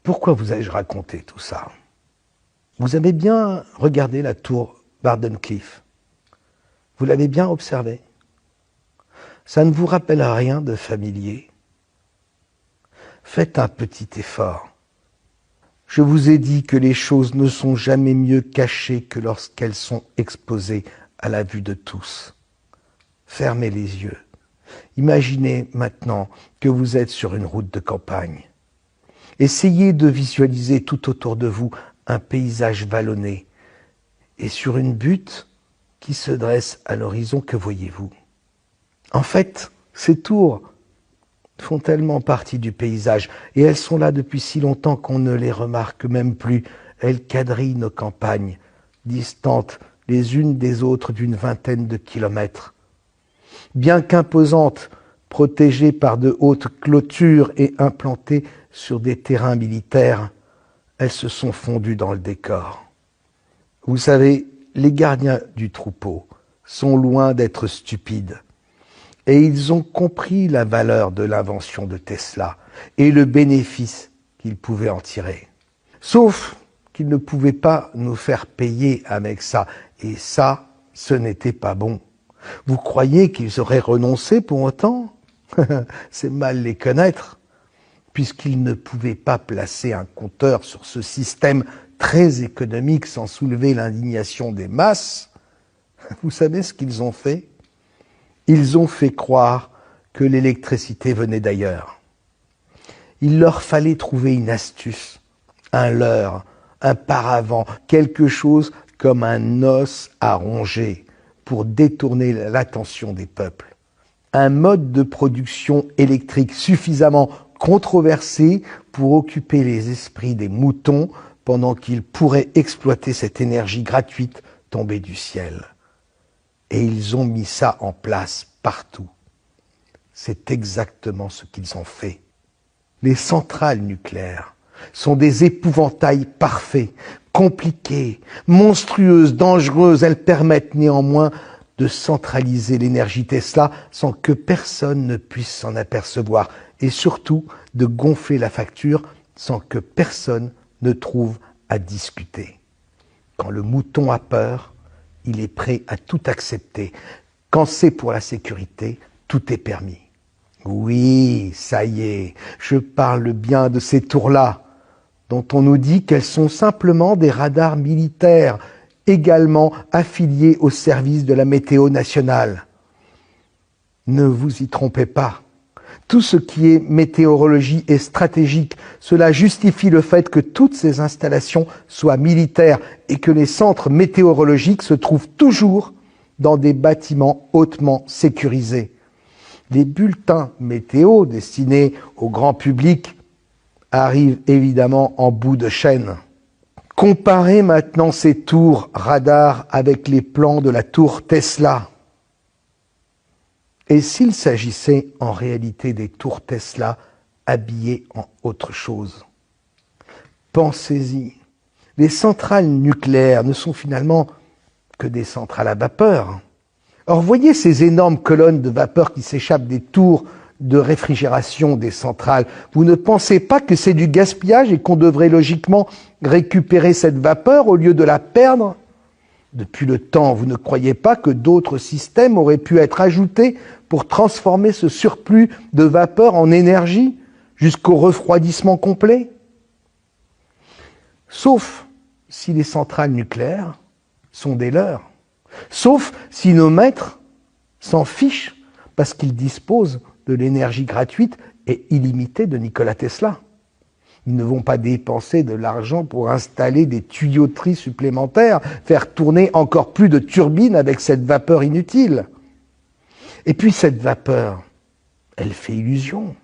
Pourquoi vous ai-je raconté tout ça? Vous avez bien regardé la tour Wardenclyffe? Vous l'avez bien observée? Ça ne vous rappelle rien de familier? Faites un petit effort. Je vous ai dit que les choses ne sont jamais mieux cachées que lorsqu'elles sont exposées à la vue de tous. Fermez les yeux. Imaginez maintenant que vous êtes sur une route de campagne. Essayez de visualiser tout autour de vous un paysage vallonné. Et sur une butte qui se dresse à l'horizon, que voyez-vous? En fait, ces tours font tellement partie du paysage, et elles sont là depuis si longtemps qu'on ne les remarque même plus. Elles quadrillent nos campagnes, distantes les unes des autres d'une vingtaine de kilomètres. Bien qu'imposantes, protégées par de hautes clôtures et implantées sur des terrains militaires, elles se sont fondues dans le décor. Vous savez, les gardiens du troupeau sont loin d'être stupides. Et ils ont compris la valeur de l'invention de Tesla et le bénéfice qu'ils pouvaient en tirer. Sauf qu'ils ne pouvaient pas nous faire payer avec ça. Et ça, ce n'était pas bon. Vous croyez qu'ils auraient renoncé pour autant? C'est mal les connaître, puisqu'ils ne pouvaient pas placer un compteur sur ce système très économique sans soulever l'indignation des masses. Vous savez ce qu'ils ont fait? Ils ont fait croire que l'électricité venait d'ailleurs. Il leur fallait trouver une astuce, un leurre, un paravent, quelque chose comme un os à ronger pour détourner l'attention des peuples. Un mode de production électrique suffisamment controversé pour occuper les esprits des moutons pendant qu'ils pourraient exploiter cette énergie gratuite tombée du ciel. Et ils ont mis ça en place partout. C'est exactement ce qu'ils ont fait. Les centrales nucléaires sont des épouvantails parfaits, compliquées, monstrueuses, dangereuses. Elles permettent néanmoins de centraliser l'énergie Tesla sans que personne ne puisse s'en apercevoir et surtout de gonfler la facture sans que personne ne trouve à discuter. Quand le mouton a peur, il est prêt à tout accepter. Quand c'est pour la sécurité, tout est permis. Oui, ça y est, je parle bien de ces tours-là, dont on nous dit qu'elles sont simplement des radars militaires, également affiliés au service de la météo nationale. Ne vous y trompez pas. Tout ce qui est météorologie est stratégique. Cela justifie le fait que toutes ces installations soient militaires et que les centres météorologiques se trouvent toujours dans des bâtiments hautement sécurisés. Les bulletins météo destinés au grand public arrivent évidemment en bout de chaîne. Comparez maintenant ces tours radars avec les plans de la tour Tesla. Et s'il s'agissait en réalité des tours Tesla habillées en autre chose? Pensez-y. Les centrales nucléaires ne sont finalement que des centrales à vapeur. Or, voyez ces énormes colonnes de vapeur qui s'échappent des tours de réfrigération des centrales. Vous ne pensez pas que c'est du gaspillage et qu'on devrait logiquement récupérer cette vapeur au lieu de la perdre? Depuis le temps, vous ne croyez pas que d'autres systèmes auraient pu être ajoutés pour transformer ce surplus de vapeur en énergie jusqu'au refroidissement complet? Sauf si les centrales nucléaires sont des leurs. Sauf si nos maîtres s'en fichent parce qu'ils disposent de l'énergie gratuite et illimitée de Nikola Tesla. Ils ne vont pas dépenser de l'argent pour installer des tuyauteries supplémentaires, faire tourner encore plus de turbines avec cette vapeur inutile. Et puis cette vapeur, elle fait illusion.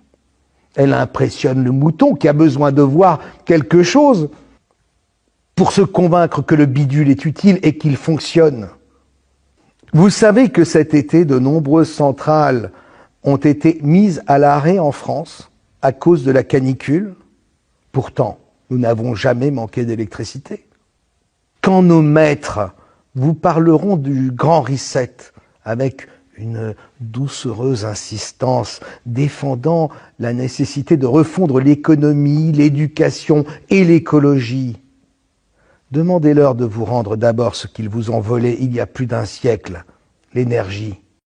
Elle impressionne le mouton qui a besoin de voir quelque chose pour se convaincre que le bidule est utile et qu'il fonctionne. Vous savez que cet été, de nombreuses centrales ont été mises à l'arrêt en France à cause de la canicule. Pourtant, nous n'avons jamais manqué d'électricité. Quand nos maîtres vous parleront du grand reset avec une doucereuse insistance défendant la nécessité de refondre l'économie, l'éducation et l'écologie. Demandez-leur de vous rendre d'abord ce qu'ils vous ont volé il y a plus d'un siècle, l'énergie.